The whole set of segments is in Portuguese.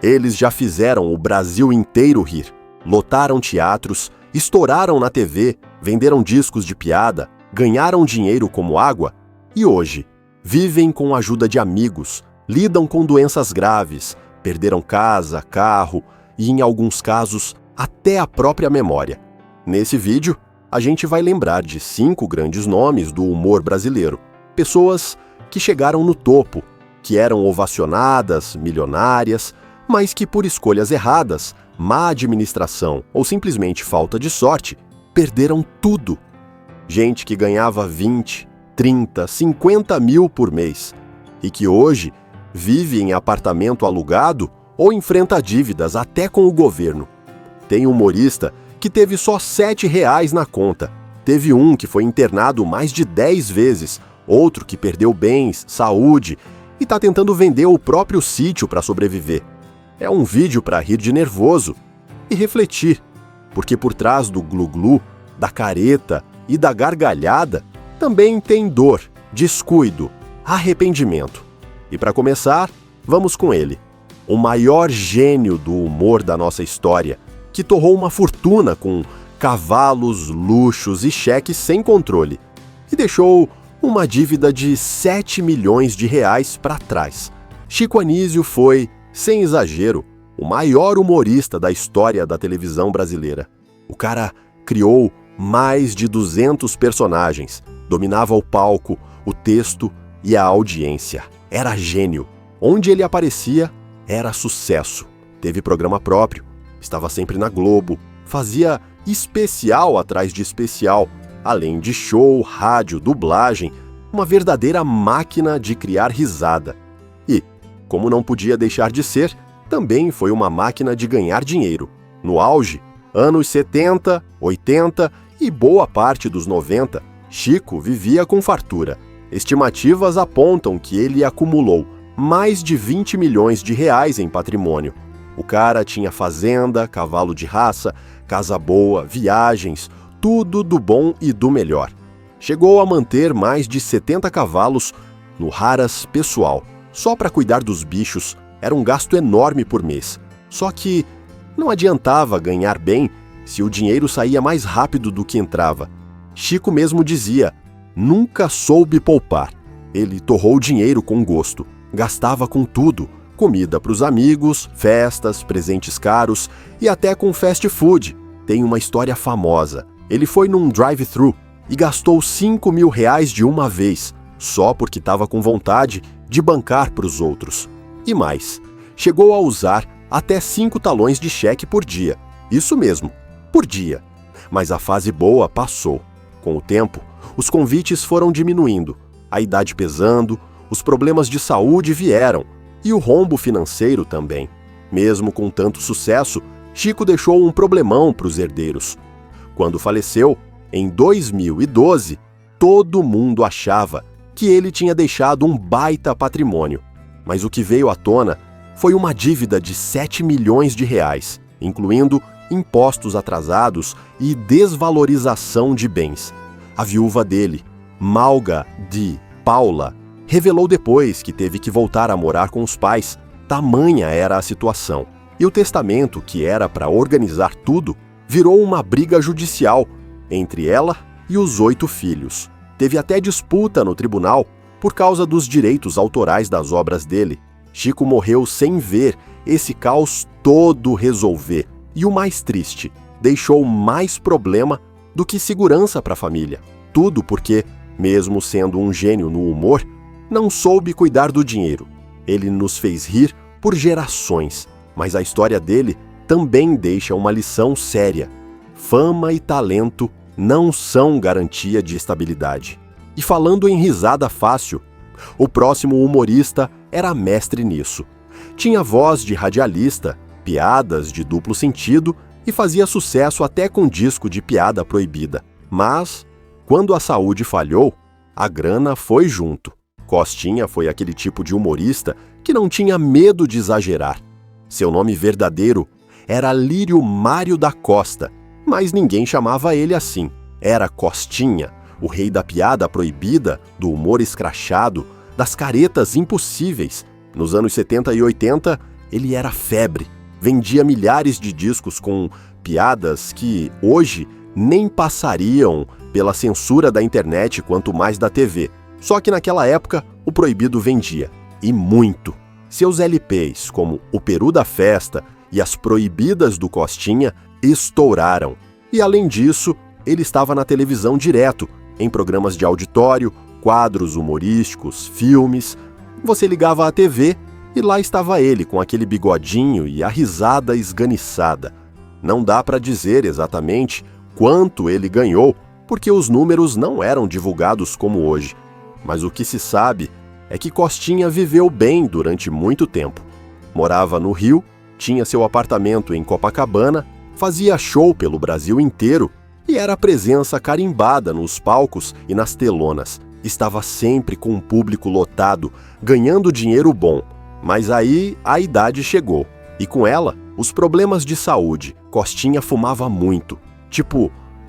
Eles já fizeram o Brasil inteiro rir. Lotaram teatros, estouraram na TV, venderam discos de piada, ganharam dinheiro como água e hoje vivem com a ajuda de amigos, lidam com doenças graves, perderam casa, carro e, em alguns casos, até a própria memória. Nesse vídeo, a gente vai lembrar de 5 grandes nomes do humor brasileiro. Pessoas que chegaram no topo, que eram ovacionadas, milionárias, mas que por escolhas erradas, má administração ou simplesmente falta de sorte, perderam tudo. Gente que ganhava 20, 30, 50 mil por mês e que hoje vive em apartamento alugado ou enfrenta dívidas até com o governo. Tem humorista que teve só R$7 na conta. Teve um que foi internado mais de 10 vezes, outro que perdeu bens, saúde e está tentando vender o próprio sítio para sobreviver. É um vídeo para rir de nervoso e refletir, porque por trás do glu-glu, da careta e da gargalhada também tem dor, descuido, arrependimento. E para começar, vamos com ele, o maior gênio do humor da nossa história, que torrou uma fortuna com cavalos, luxos e cheques sem controle e deixou uma dívida de R$7 milhões para trás. Chico Anísio foi, sem exagero, o maior humorista da história da televisão brasileira. O cara criou mais de 200 personagens, dominava o palco, o texto e a audiência. Era gênio. Onde ele aparecia, era sucesso. Teve programa próprio, estava sempre na Globo, fazia especial atrás de especial, além de show, rádio, dublagem, uma verdadeira máquina de criar risada. E, como não podia deixar de ser, também foi uma máquina de ganhar dinheiro. No auge, anos 70, 80 e boa parte dos 90, Chico vivia com fartura. Estimativas apontam que ele acumulou mais de R$20 milhões em patrimônio. O cara tinha fazenda, cavalo de raça, casa boa, viagens, tudo do bom e do melhor. Chegou a manter mais de 70 cavalos no Haras pessoal. Só para cuidar dos bichos era um gasto enorme por mês. Só que não adiantava ganhar bem se o dinheiro saía mais rápido do que entrava. Chico mesmo dizia, nunca soube poupar. Ele torrou dinheiro com gosto, gastava com tudo, comida para os amigos, festas, presentes caros e até com fast food. Tem uma história famosa. Ele foi num drive-thru e gastou R$5 mil de uma vez, só porque estava com vontade de bancar para os outros. E mais, chegou a usar até 5 talões de cheque por dia. Isso mesmo, por dia. Mas a fase boa passou. Com o tempo, os convites foram diminuindo, a idade pesando, os problemas de saúde vieram e o rombo financeiro também. Mesmo com tanto sucesso, Chico deixou um problemão para os herdeiros. Quando faleceu, em 2012, todo mundo achava que ele tinha deixado um baita patrimônio. Mas o que veio à tona foi uma dívida de R$7 milhões, incluindo impostos atrasados e desvalorização de bens. A viúva dele, Malga de Paula, revelou depois que teve que voltar a morar com os pais, tamanha era a situação. E o testamento, que era para organizar tudo, virou uma briga judicial entre ela e os 8 filhos. Teve até disputa no tribunal por causa dos direitos autorais das obras dele. Chico morreu sem ver esse caos todo resolver. E o mais triste, deixou mais problema do que segurança para a família. Tudo porque, mesmo sendo um gênio no humor, não soube cuidar do dinheiro. Ele nos fez rir por gerações, mas a história dele também deixa uma lição séria. Fama e talento não são garantia de estabilidade. E falando em risada fácil, o próximo humorista era mestre nisso. Tinha voz de radialista, piadas de duplo sentido e fazia sucesso até com disco de piada proibida. Mas, quando a saúde falhou, a grana foi junto. Costinha foi aquele tipo de humorista que não tinha medo de exagerar. Seu nome verdadeiro era Lírio Mário da Costa, mas ninguém chamava ele assim. Era Costinha, o rei da piada proibida, do humor escrachado, das caretas impossíveis. Nos anos 70 e 80, ele era febre. Vendia milhares de discos com piadas que hoje nem passariam pela censura da internet, quanto mais da TV. Só que naquela época o proibido vendia, e muito. Seus LPs, como O Peru da Festa e As Proibidas do Costinha, estouraram. E além disso, ele estava na televisão direto, em programas de auditório, quadros humorísticos, filmes. Você ligava a TV e lá estava ele, com aquele bigodinho e a risada esganiçada. Não dá para dizer exatamente quanto ele ganhou, porque os números não eram divulgados como hoje. Mas o que se sabe é que Costinha viveu bem durante muito tempo. Morava no Rio, tinha seu apartamento em Copacabana, fazia show pelo Brasil inteiro e era presença carimbada nos palcos e nas telonas. Estava sempre com um público lotado, ganhando dinheiro bom. Mas aí a idade chegou, e com ela, os problemas de saúde. Costinha fumava muito,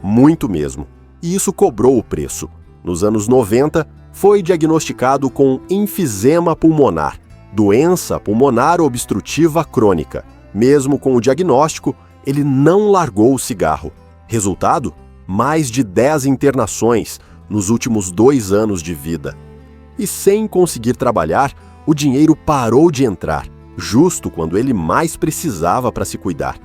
muito mesmo, e isso cobrou o preço. Nos anos 90, foi diagnosticado com enfisema pulmonar, doença pulmonar obstrutiva crônica. Mesmo com o diagnóstico, ele não largou o cigarro. Resultado? Mais de 10 internações nos últimos 2 anos de vida. E sem conseguir trabalhar, o dinheiro parou de entrar, justo quando ele mais precisava para se cuidar.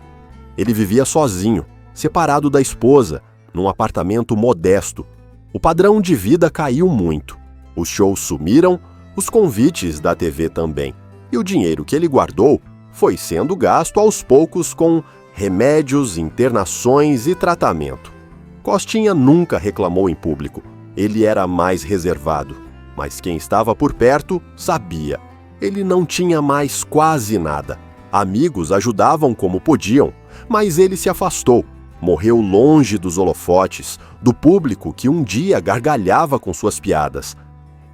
Ele vivia sozinho, separado da esposa, num apartamento modesto. O padrão de vida caiu muito. Os shows sumiram, os convites da TV também. E o dinheiro que ele guardou foi sendo gasto aos poucos com remédios, internações e tratamento. Costinha nunca reclamou em público. Ele era mais reservado. Mas quem estava por perto sabia. Ele não tinha mais quase nada. Amigos ajudavam como podiam, mas ele se afastou. Morreu longe dos holofotes, do público que um dia gargalhava com suas piadas.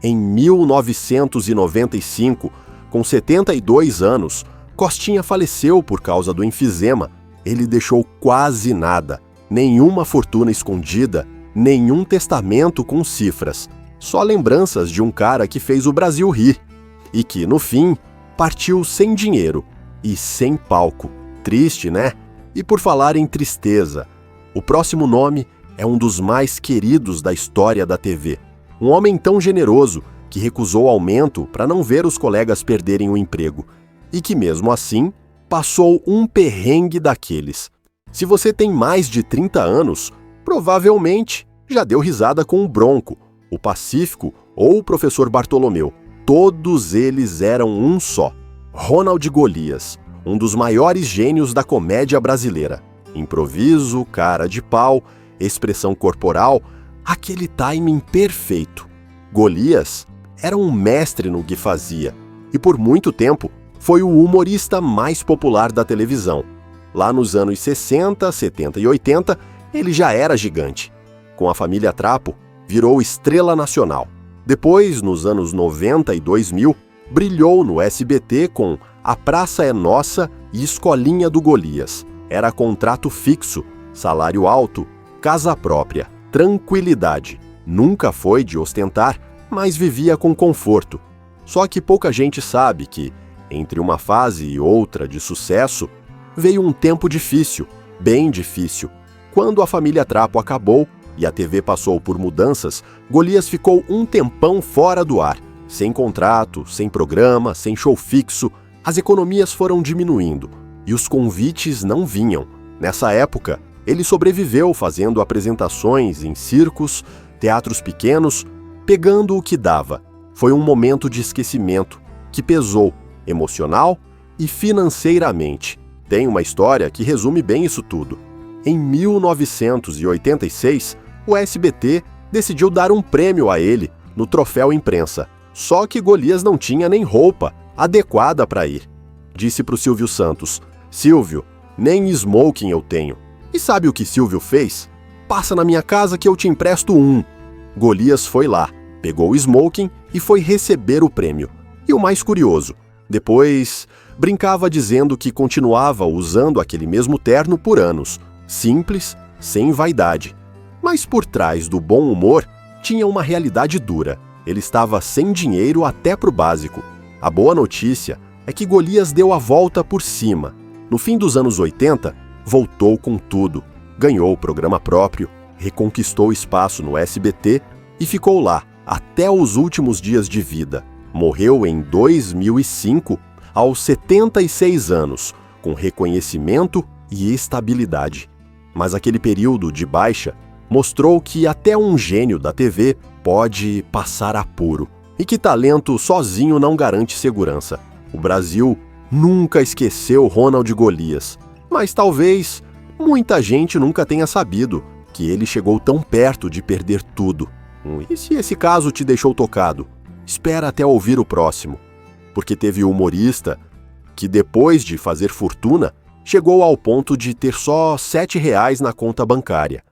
Em 1995, com 72 anos, Costinha faleceu por causa do enfisema. Ele deixou quase nada, nenhuma fortuna escondida, nenhum testamento com cifras. Só lembranças de um cara que fez o Brasil rir e que, no fim, partiu sem dinheiro e sem palco. Triste, né? E por falar em tristeza, o próximo nome é um dos mais queridos da história da TV. Um homem tão generoso que recusou aumento para não ver os colegas perderem o emprego e que, mesmo assim, passou um perrengue daqueles. Se você tem mais de 30 anos, provavelmente já deu risada com o Bronco, o Pacífico ou o Professor Bartolomeu. Todos eles eram um só. Ronald Golias, um dos maiores gênios da comédia brasileira. Improviso, cara de pau, expressão corporal, aquele timing perfeito. Golias era um mestre no que fazia e por muito tempo foi o humorista mais popular da televisão. Lá nos anos 60, 70 e 80, ele já era gigante. Com a família Trapo, virou estrela nacional. Depois, nos anos 90 e 2000, brilhou no SBT com A Praça é Nossa e Escolinha do Golias. Era contrato fixo, salário alto, casa própria, tranquilidade. Nunca foi de ostentar, mas vivia com conforto. Só que pouca gente sabe que, entre uma fase e outra de sucesso, veio um tempo difícil, bem difícil. Quando a família Trapo acabou e a TV passou por mudanças, Golias ficou um tempão fora do ar. Sem contrato, sem programa, sem show fixo, as economias foram diminuindo e os convites não vinham. Nessa época, ele sobreviveu fazendo apresentações em circos, teatros pequenos, pegando o que dava. Foi um momento de esquecimento que pesou, emocional e financeiramente. Tem uma história que resume bem isso tudo. Em 1986, o SBT decidiu dar um prêmio a ele no Troféu Imprensa. Só que Golias não tinha nem roupa adequada para ir. Disse para o Silvio Santos: "Silvio, nem smoking eu tenho." E sabe o que Silvio fez? "Passa na minha casa que eu te empresto um." Golias foi lá, pegou o smoking e foi receber o prêmio. E o mais curioso, depois brincava dizendo que continuava usando aquele mesmo terno por anos. Simples, sem vaidade. Mas por trás do bom humor, tinha uma realidade dura. Ele estava sem dinheiro até pro básico. A boa notícia é é que Golias deu a volta por cima. No fim dos anos 80, voltou com tudo. Ganhou o programa próprio, reconquistou espaço no SBT e ficou lá até os últimos dias de vida. Morreu em 2005, aos 76 anos, com reconhecimento e estabilidade. Mas aquele período de baixa mostrou que até um gênio da TV pode passar apuro e que talento sozinho não garante segurança. O Brasil nunca esqueceu Ronald Golias, mas talvez muita gente nunca tenha sabido que ele chegou tão perto de perder tudo. E se esse caso te deixou tocado, espera até ouvir o próximo, porque teve humorista que depois de fazer fortuna, chegou ao ponto de ter só R$7 na conta bancária.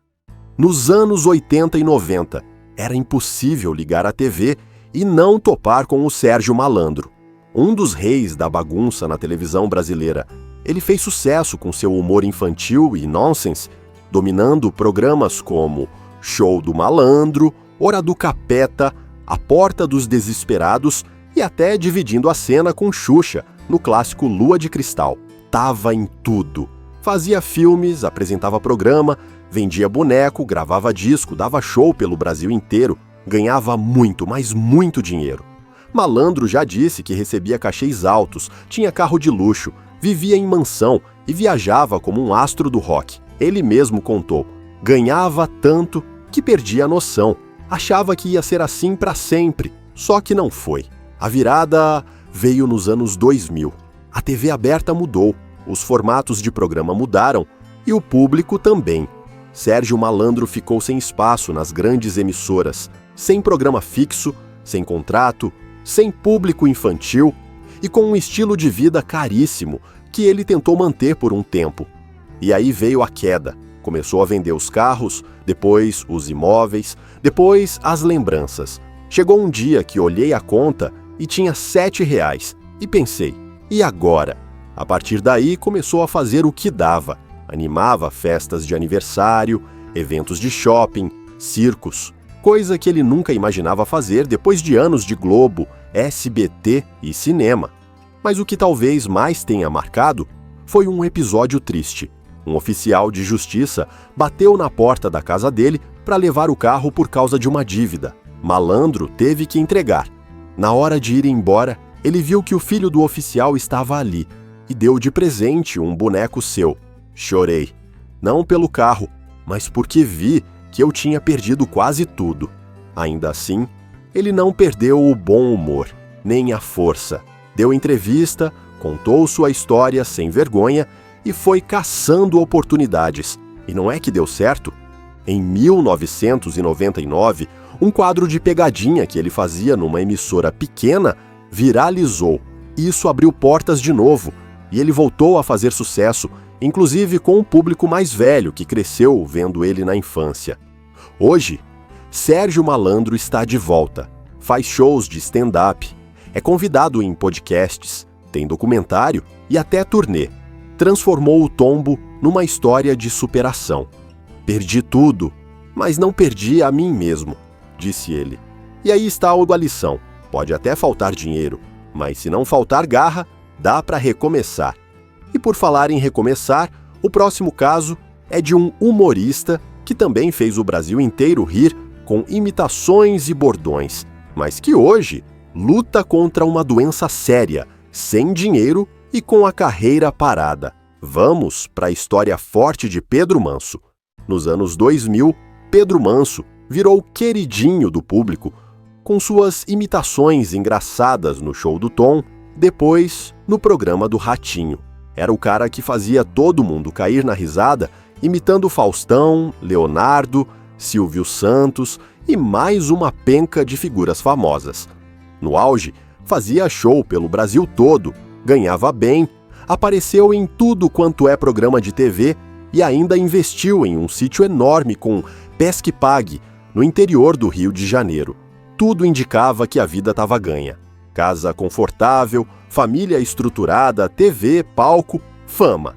Nos anos 80 e 90, era impossível ligar a TV e não topar com o Sérgio Malandro, um dos reis da bagunça na televisão brasileira. Ele fez sucesso com seu humor infantil e nonsense, dominando programas como Show do Malandro, Hora do Capeta, A Porta dos Desesperados e até dividindo a cena com Xuxa, no clássico Lua de Cristal. Tava em tudo. Fazia filmes, apresentava programa, vendia boneco, gravava disco, dava show pelo Brasil inteiro, ganhava muito, mas muito dinheiro. Malandro já disse que recebia cachês altos, tinha carro de luxo, vivia em mansão e viajava como um astro do rock. Ele mesmo contou, ganhava tanto que perdia a noção. Achava que ia ser assim para sempre, só que não foi. A virada veio nos anos 2000. A TV aberta mudou, os formatos de programa mudaram e o público também. Sérgio Malandro ficou sem espaço nas grandes emissoras, sem programa fixo, sem contrato, sem público infantil e com um estilo de vida caríssimo que ele tentou manter por um tempo. E aí veio a queda. Começou a vender os carros, depois os imóveis, depois as lembranças. Chegou um dia que olhei a conta e tinha R$7 e pensei, e agora? A partir daí começou a fazer o que dava. Animava festas de aniversário, eventos de shopping, circos, coisa que ele nunca imaginava fazer depois de anos de Globo, SBT e cinema. Mas o que talvez mais tenha marcado foi um episódio triste. Um oficial de justiça bateu na porta da casa dele para levar o carro por causa de uma dívida. Malandro teve que entregar. Na hora de ir embora, ele viu que o filho do oficial estava ali e deu de presente um boneco seu. Chorei. Não pelo carro, mas porque vi que eu tinha perdido quase tudo. Ainda assim, ele não perdeu o bom humor, nem a força. Deu entrevista, contou sua história sem vergonha e foi caçando oportunidades. E não é que deu certo? Em 1999, um quadro de pegadinha que ele fazia numa emissora pequena viralizou. Isso abriu portas de novo e ele voltou a fazer sucesso, inclusive com um público mais velho que cresceu vendo ele na infância. Hoje, Sérgio Malandro está de volta, faz shows de stand-up, é convidado em podcasts, tem documentário e até turnê. Transformou o tombo numa história de superação. Perdi tudo, mas não perdi a mim mesmo, disse ele. E aí está a lição. Pode até faltar dinheiro, mas se não faltar garra, dá para recomeçar. E por falar em recomeçar, o próximo caso é de um humorista que também fez o Brasil inteiro rir com imitações e bordões, mas que hoje luta contra uma doença séria, sem dinheiro e com a carreira parada. Vamos para a história forte de Pedro Manso. Nos anos 2000, Pedro Manso virou queridinho do público com suas imitações engraçadas no Show do Tom, depois no programa do Ratinho. Era o cara que fazia todo mundo cair na risada, imitando Faustão, Leonardo, Silvio Santos e mais uma penca de figuras famosas. No auge, fazia show pelo Brasil todo, ganhava bem, apareceu em tudo quanto é programa de TV e ainda investiu em um sítio enorme com pesca e pague, no interior do Rio de Janeiro. Tudo indicava que a vida estava ganha. Casa confortável, família estruturada, TV, palco, fama.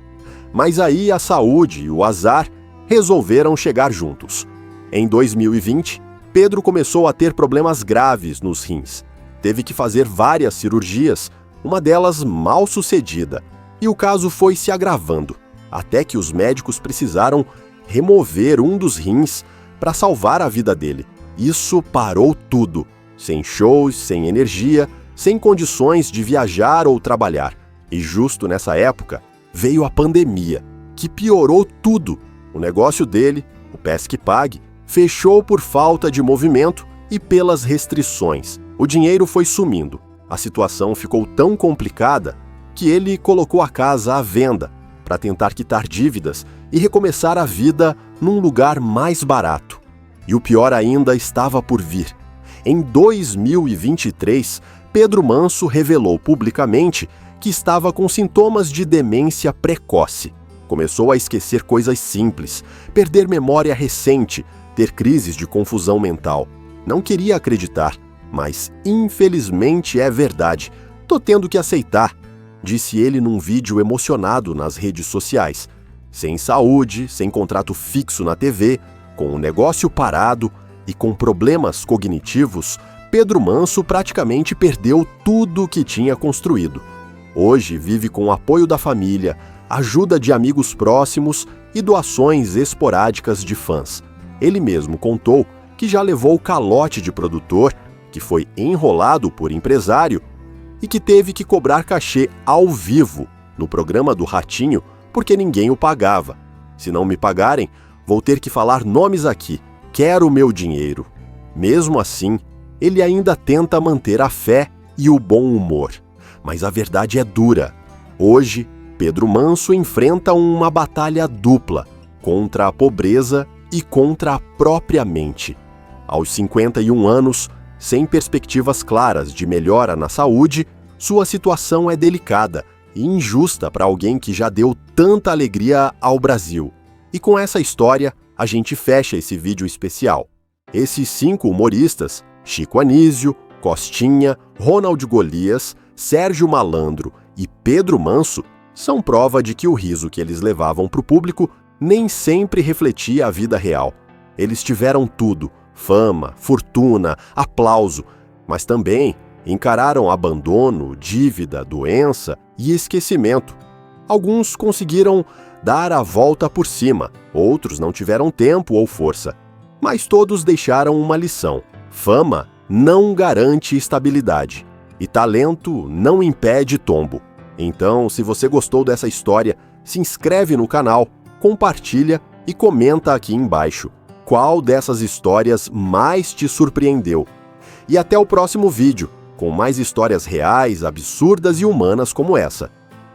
Mas aí a saúde e o azar resolveram chegar juntos. Em 2020, Pedro começou a ter problemas graves nos rins. Teve que fazer várias cirurgias, uma delas mal sucedida, e o caso foi se agravando, até que os médicos precisaram remover um dos rins para salvar a vida dele. Isso parou tudo, sem shows, sem energia, sem condições de viajar ou trabalhar. E justo nessa época veio a pandemia, que piorou tudo. O negócio dele, o Pesque Pague, fechou por falta de movimento e pelas restrições. O dinheiro foi sumindo. A situação ficou tão complicada que ele colocou a casa à venda para tentar quitar dívidas e recomeçar a vida num lugar mais barato. E o pior ainda estava por vir. Em 2023, Pedro Manso revelou publicamente que estava com sintomas de demência precoce. Começou a esquecer coisas simples, perder memória recente, ter crises de confusão mental. Não queria acreditar, mas infelizmente é verdade. Tô tendo que aceitar, disse ele num vídeo emocionado nas redes sociais. Sem saúde, sem contrato fixo na TV, com o negócio parado e com problemas cognitivos, Pedro Manso praticamente perdeu tudo o que tinha construído. Hoje vive com o apoio da família, ajuda de amigos próximos e doações esporádicas de fãs. Ele mesmo contou que já levou calote de produtor, que foi enrolado por empresário e que teve que cobrar cachê ao vivo no programa do Ratinho porque ninguém o pagava. Se não me pagarem, vou ter que falar nomes aqui. Quero o meu dinheiro. Mesmo assim, ele ainda tenta manter a fé e o bom humor. Mas a verdade é dura. Hoje, Pedro Manso enfrenta uma batalha dupla contra a pobreza e contra a própria mente. Aos 51 anos, sem perspectivas claras de melhora na saúde, sua situação é delicada e injusta para alguém que já deu tanta alegria ao Brasil. E com essa história, a gente fecha esse vídeo especial. Esses 5 humoristas, Chico Anísio, Costinha, Ronald Golias, Sérgio Malandro e Pedro Manso, são prova de que o riso que eles levavam para o público nem sempre refletia a vida real. Eles tiveram tudo: fama, fortuna, aplauso, mas também encararam abandono, dívida, doença e esquecimento. Alguns conseguiram dar a volta por cima, outros não tiveram tempo ou força. Mas todos deixaram uma lição: fama não garante estabilidade e talento não impede tombo. Então, se você gostou dessa história, se inscreve no canal, compartilha e comenta aqui embaixo qual dessas histórias mais te surpreendeu. E até o próximo vídeo, com mais histórias reais, absurdas e humanas como essa.